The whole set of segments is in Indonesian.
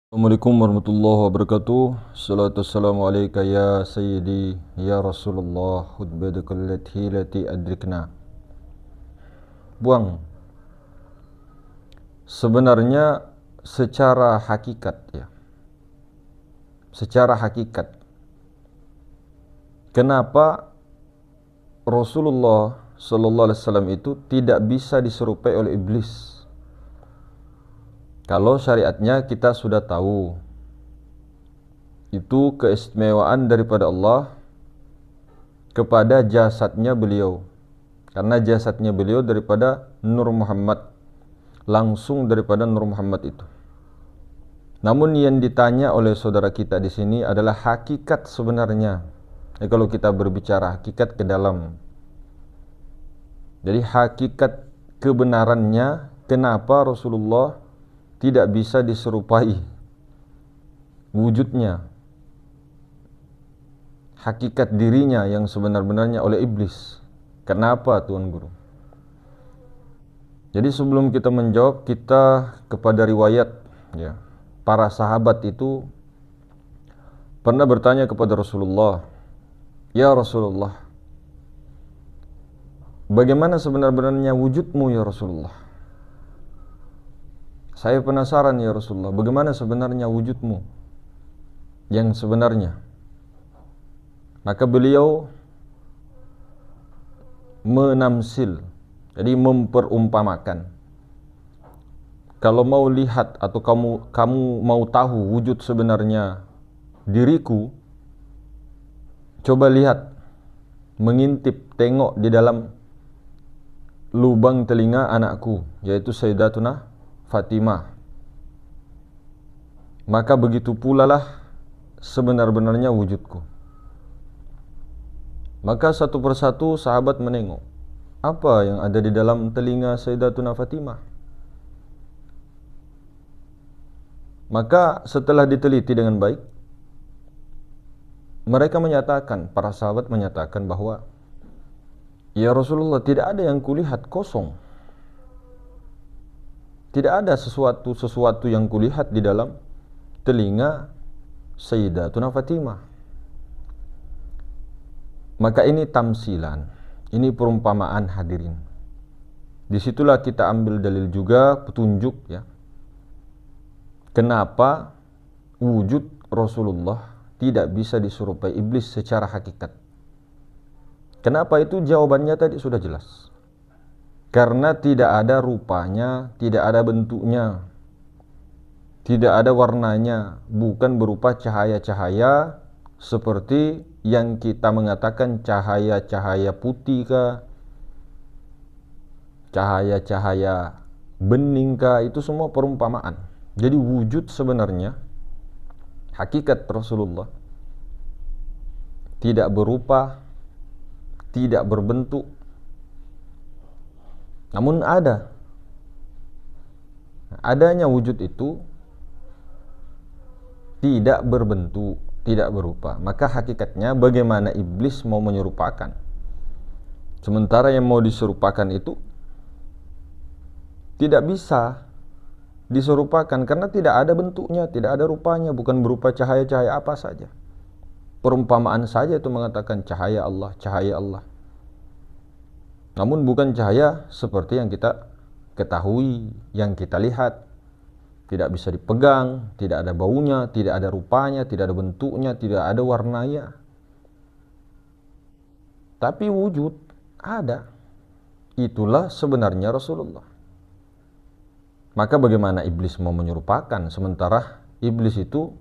Assalamualaikum warahmatullahi wabarakatuh. Salatu wassalamu alaika ya sayyidi ya Rasulullah hudbadakal lati adrikna. Buang, sebenarnya secara hakikat ya. Secara hakikat, kenapa Rasulullah sallallahu alaihi wasallam itu tidak bisa diserupai oleh iblis? Kalau syariatnya kita sudah tahu, itu keistimewaan daripada Allah kepada jasadnya beliau, karena jasadnya beliau daripada Nur Muhammad, langsung daripada Nur Muhammad itu. Namun yang ditanya oleh saudara kita di sini adalah hakikat sebenarnya. Kalau kita berbicara hakikat ke dalam, jadi hakikat kebenarannya, kenapa Rasulullah tidak bisa diserupai wujudnya, hakikat dirinya yang sebenar-benarnya oleh iblis. Kenapa, Tuan Guru? Jadi sebelum kita menjawab, kita kepada riwayat ya, para sahabat itu pernah bertanya kepada Rasulullah, "Ya Rasulullah, bagaimana sebenar-benarnya wujudmu ya Rasulullah? Saya penasaran ya Rasulullah, bagaimana sebenarnya wujudmu yang sebenarnya?" Maka beliau menamsil, jadi memperumpamakan. Kalau mau lihat atau kamu mau tahu wujud sebenarnya diriku, coba lihat, mengintip, tengok di dalam lubang telinga anakku, yaitu Sayyidatuna Fatimah. Maka begitu pula lah sebenar-benarnya wujudku. Maka satu persatu sahabat menengok, apa yang ada di dalam telinga Sayyidatuna Fatimah. Maka setelah diteliti dengan baik, mereka menyatakan, para sahabat menyatakan bahwa, ya Rasulullah, tidak ada yang kulihat, kosong. Tidak ada sesuatu yang kulihat di dalam telinga Sayyidatuna Fatimah. Maka ini tamsilan, ini perumpamaan hadirin. Disitulah kita ambil dalil juga, petunjuk ya, kenapa wujud Rasulullah tidak bisa diserupai iblis secara hakikat. Kenapa itu? Jawabannya tadi sudah jelas. Karena tidak ada rupanya, tidak ada bentuknya, tidak ada warnanya, bukan berupa cahaya-cahaya seperti yang kita mengatakan cahaya-cahaya putih kah, cahaya-cahaya bening kah, itu semua perumpamaan. Jadi wujud sebenarnya, hakikat Rasulullah tidak berupa, tidak berbentuk, namun ada. Adanya wujud itu tidak berbentuk, tidak berupa. Maka hakikatnya bagaimana iblis mau menyerupakan? Sementara yang mau diserupakan itu tidak bisa diserupakan karena tidak ada bentuknya, tidak ada rupanya, bukan berupa cahaya-cahaya apa saja. Perumpamaan saja itu mengatakan cahaya Allah, cahaya Allah. Namun bukan cahaya seperti yang kita ketahui, yang kita lihat. Tidak bisa dipegang, tidak ada baunya, tidak ada rupanya, tidak ada bentuknya, tidak ada warnanya. Tapi wujud ada. Itulah sebenarnya Rasulullah. Maka bagaimana iblis mau menyerupakan sementara iblis itu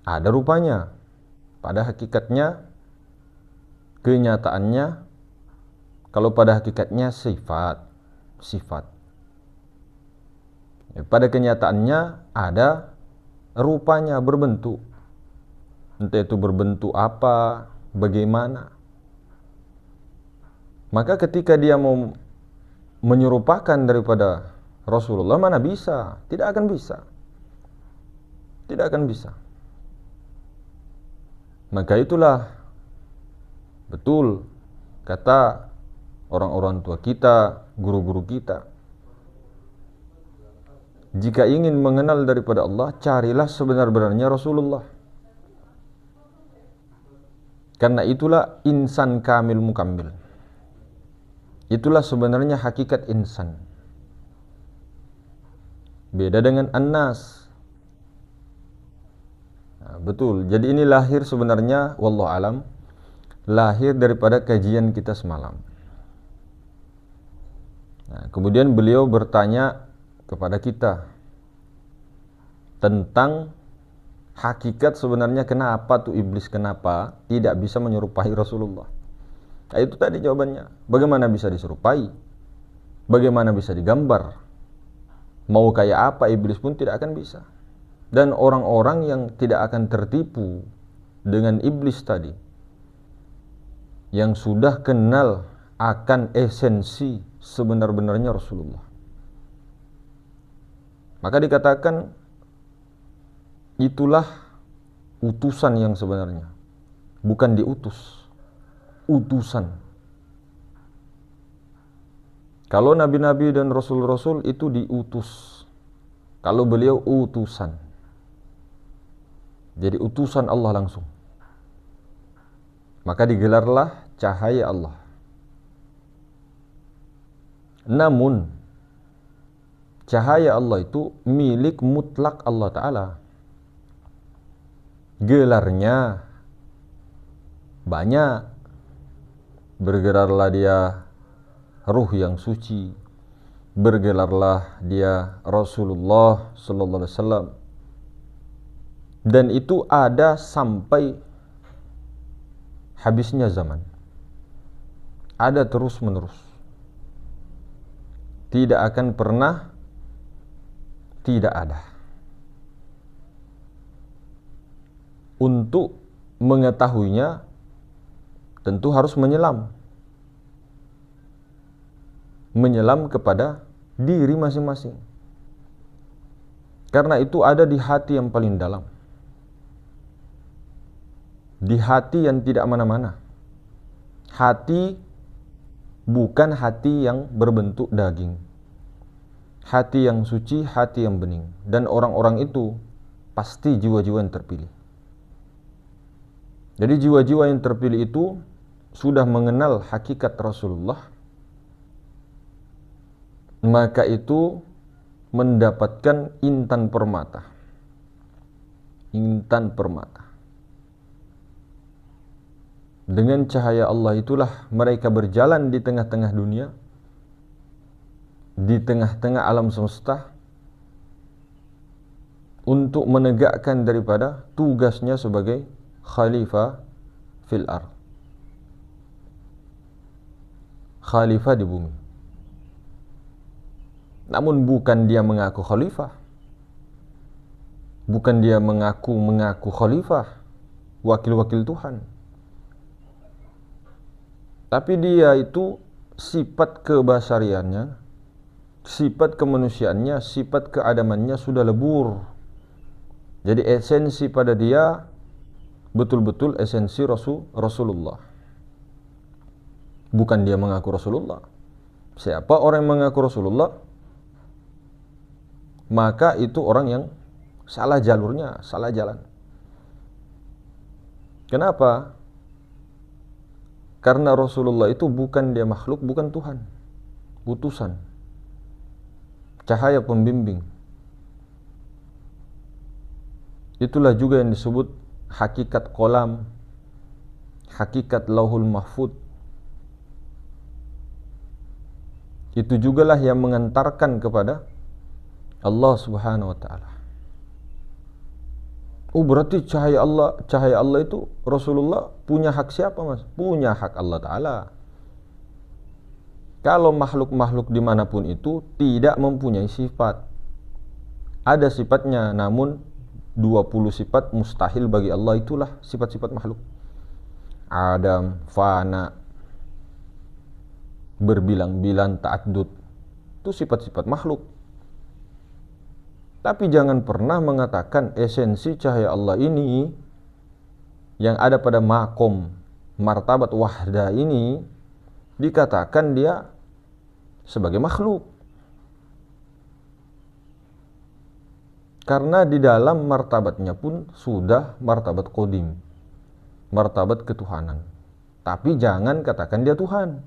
ada rupanya? Pada hakikatnya, kenyataannya, kalau pada hakikatnya sifat. Pada kenyataannya ada rupanya, berbentuk. Entah itu berbentuk apa, bagaimana. Maka ketika dia mau menyerupakan daripada Rasulullah, mana bisa? Tidak akan bisa. Tidak akan bisa. Maka itulah betul kata orang-orang tua kita, guru-guru kita, Jika ingin mengenal daripada Allah, carilah sebenar-benarnya Rasulullah. Karena itulah insan kamil mukammil. Itulah sebenarnya hakikat insan. Beda dengan annas. Nah, betul. Jadi ini lahir sebenarnya, wallahu alam, lahir daripada kajian kita semalam. Nah, kemudian beliau bertanya kepada kita tentang hakikat sebenarnya kenapa tuh iblis, kenapa tidak bisa menyerupai Rasulullah. Nah, itu tadi jawabannya. Bagaimana bisa diserupai? Bagaimana bisa digambar? Mau kayak apa iblis pun tidak akan bisa. Dan orang-orang yang tidak akan tertipu dengan iblis tadi, yang sudah kenal akan esensi sebenar-benarnya Rasulullah, maka dikatakan itulah utusan yang sebenarnya. Bukan diutus, utusan. Kalau nabi-nabi dan rasul-rasul itu diutus, kalau beliau utusan. Jadi utusan Allah langsung. Maka digelarlah cahaya Allah. Namun cahaya Allah itu milik mutlak Allah Ta'ala. Gelarnya banyak. Bergelarlah dia ruh yang suci, bergelarlah dia Rasulullah sallallahu alaihi wasallam. Dan itu ada sampai habisnya zaman. Ada terus menerus. Tidak akan pernah tidak ada. Untuk mengetahuinya tentu harus menyelam kepada diri masing-masing. Karena itu ada di hati yang paling dalam, di hati yang tidak mana-mana. Hati bukan hati yang berbentuk daging, hati yang suci, hati yang bening. Dan orang-orang itu pasti jiwa-jiwa yang terpilih. Jadi jiwa-jiwa yang terpilih itu sudah mengenal hakikat Rasulullah, maka itu mendapatkan intan permata. Intan permata. Dengan cahaya Allah itulah mereka berjalan di tengah-tengah dunia, di tengah-tengah alam semesta, untuk menegakkan daripada tugasnya sebagai khalifah fil ard, khalifah di bumi. Namun bukan dia mengaku khalifah, bukan dia mengaku khalifah, wakil-wakil Tuhan, tapi dia itu sifat kebasariannya, sifat kemanusiaannya, sifat keadamannya sudah lebur. Jadi esensi pada dia betul-betul esensi Rasulullah. Bukan dia mengaku Rasulullah. Siapa orang yang mengaku Rasulullah, maka itu orang yang salah jalurnya, salah jalan. Kenapa? Karena Rasulullah itu bukan dia makhluk, bukan Tuhan, utusan, cahaya pembimbing. Itulah juga yang disebut hakikat kolam, hakikat lauhul mahfud. Itu jugalah yang mengantarkan kepada Allah Subhanahu wa ta'ala. Oh, berarti cahaya Allah itu Rasulullah punya hak siapa, Mas? Punya hak Allah Ta'ala. Kalau makhluk-makhluk dimanapun itu tidak mempunyai sifat. Ada sifatnya, namun 20 sifat mustahil bagi Allah, itulah sifat-sifat makhluk. Adam, fana, berbilang-bilang, ta'addud, itu sifat-sifat makhluk. Tapi jangan pernah mengatakan esensi cahaya Allah ini yang ada pada makom martabat wahdah ini dikatakan dia sebagai makhluk. Karena di dalam martabatnya pun sudah martabat qadim, martabat ketuhanan. Tapi jangan katakan dia Tuhan,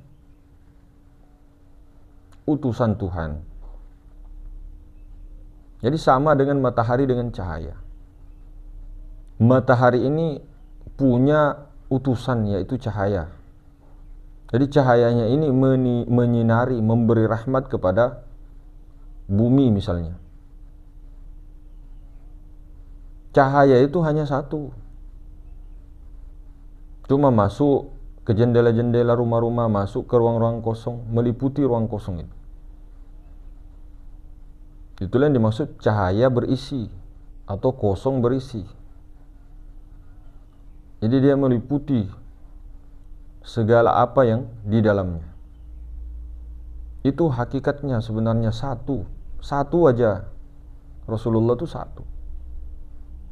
utusan Tuhan. Jadi sama dengan matahari dengan cahaya. Matahari ini punya utusan, yaitu cahaya. Jadi cahayanya ini menyinari, memberi rahmat kepada bumi misalnya. Cahaya itu hanya satu, cuma masuk ke jendela-jendela rumah-rumah, masuk ke ruang-ruang kosong, meliputi ruang kosong itu. Itulah yang dimaksud cahaya berisi atau kosong berisi. Jadi dia meliputi segala apa yang di dalamnya. Itu hakikatnya sebenarnya satu. Satu aja. Rasulullah itu satu.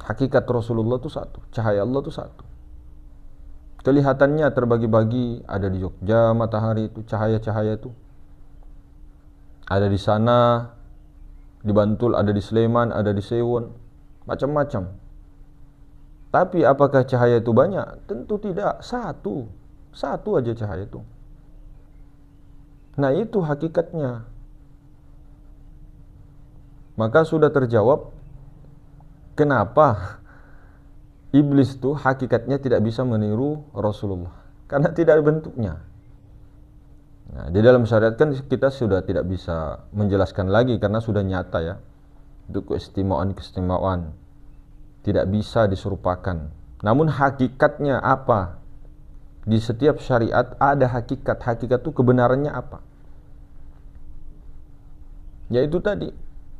Hakikat Rasulullah itu satu. Cahaya Allah itu satu. Kelihatannya terbagi-bagi, ada di Jogja matahari itu, cahaya-cahaya itu. Ada di sana, di Bantul, ada di Sleman, ada di Sewon, macam-macam. Tapi apakah cahaya itu banyak? Tentu tidak. Satu. Satu aja cahaya itu. Nah, itu hakikatnya. Maka sudah terjawab kenapa iblis itu hakikatnya tidak bisa meniru Rasulullah, karena tidak ada bentuknya. Nah, di dalam syariat kan kita sudah tidak bisa menjelaskan lagi karena sudah nyata ya. Itu keistimewaan tidak bisa diserupakan. Namun hakikatnya apa? Di setiap syariat ada hakikat. Hakikat itu kebenarannya apa? Yaitu tadi.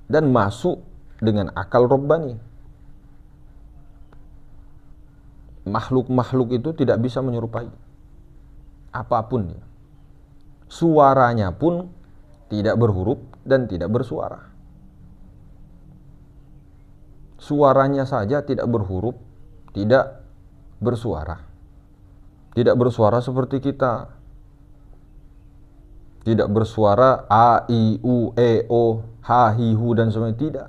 Dan masuk dengan akal robbani. Makhluk-makhluk itu tidak bisa menyerupai apapun dia. Suaranya pun tidak berhuruf dan tidak bersuara. Suaranya saja tidak berhuruf, tidak bersuara. Tidak bersuara seperti kita. Tidak bersuara a, i, u, e, o, ha, hi, hu dan sebagainya. Tidak.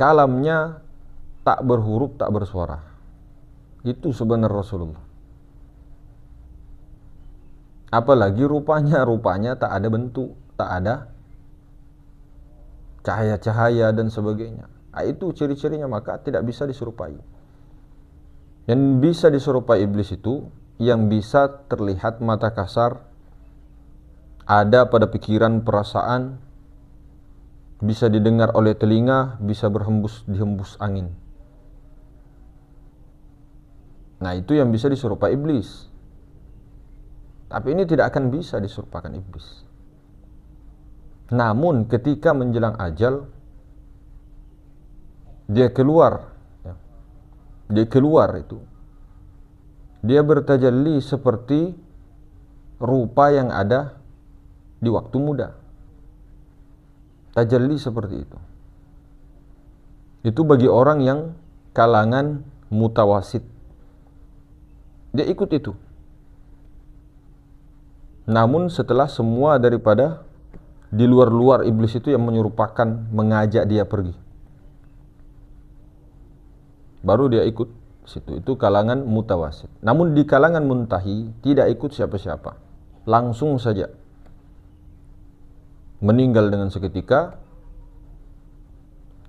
Kalamnya tak berhuruf, tak bersuara. Itu sebenarnya Rasulullah. Apalagi rupanya tak ada bentuk, tak ada cahaya-cahaya dan sebagainya. Nah, itu ciri-cirinya, maka tidak bisa diserupai. Yang bisa diserupai iblis itu yang bisa terlihat mata kasar, ada pada pikiran, perasaan, bisa didengar oleh telinga, bisa dihembus angin. Nah, itu yang bisa diserupai iblis. Tapi ini tidak akan bisa diserupakan iblis. Namun ketika menjelang ajal, dia keluar itu. Dia bertajalli seperti rupa yang ada di waktu muda. Tajalli seperti itu. Itu bagi orang yang kalangan mutawasit. Dia ikut itu. Namun setelah semua daripada di luar-luar iblis itu yang menyerupakan, mengajak dia pergi, baru dia ikut situ. Itu kalangan mutawasit. Namun di kalangan muntahi tidak ikut siapa-siapa, langsung saja meninggal dengan seketika,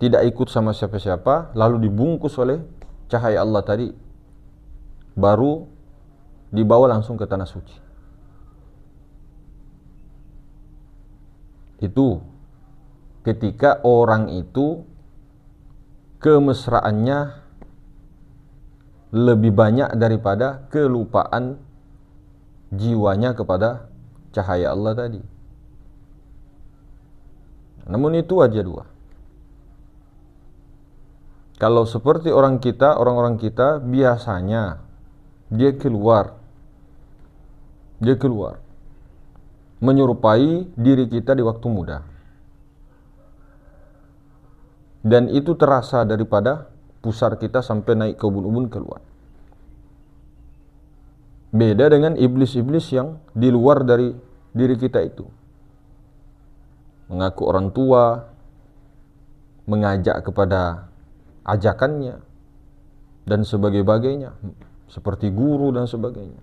tidak ikut sama siapa-siapa, lalu dibungkus oleh cahaya Allah tadi, baru dibawa langsung ke tanah suci. Itu ketika orang itu kemesraannya lebih banyak daripada kelupaan jiwanya kepada cahaya Allah tadi. Namun itu aja dua. Kalau seperti orang-orang kita biasanya dia keluar menyerupai diri kita di waktu muda. Dan itu terasa daripada pusar kita sampai naik ke ubun-ubun keluar. Beda dengan iblis-iblis yang di luar dari diri kita itu. Mengaku orang tua, mengajak kepada ajakannya dan sebagainya, seperti guru dan sebagainya.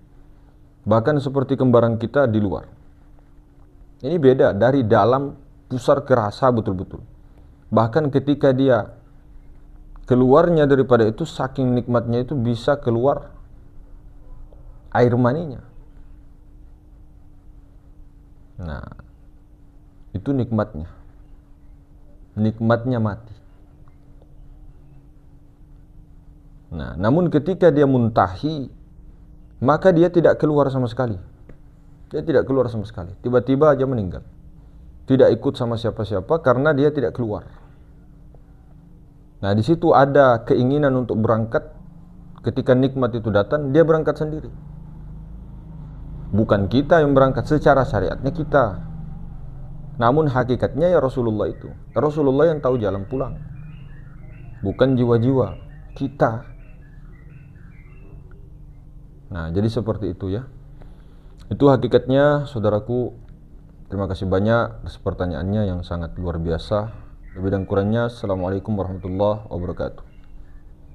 Bahkan seperti kembaran kita di luar. Ini beda dari dalam, pusar kerasa betul-betul. Bahkan ketika dia keluarnya daripada itu, saking nikmatnya itu bisa keluar air maninya. Nah, itu nikmatnya. Nikmatnya mati. Nah, namun ketika dia muntahi, maka dia tidak keluar sama sekali. Dia tidak keluar sama sekali. Tiba-tiba aja meninggal. Tidak ikut sama siapa-siapa karena dia tidak keluar. Nah, di situ ada keinginan untuk berangkat. Ketika nikmat itu datang, dia berangkat sendiri. Bukan kita yang berangkat, secara syariatnya kita. Namun hakikatnya ya Rasulullah itu. Rasulullah yang tahu jalan pulang. Bukan jiwa-jiwa kita. Nah, jadi seperti itu ya. Itu hakikatnya, saudaraku. Terima kasih banyak atas pertanyaannya yang sangat luar biasa. Lebih dan kurangnya, Assalamualaikum warahmatullahi wabarakatuh.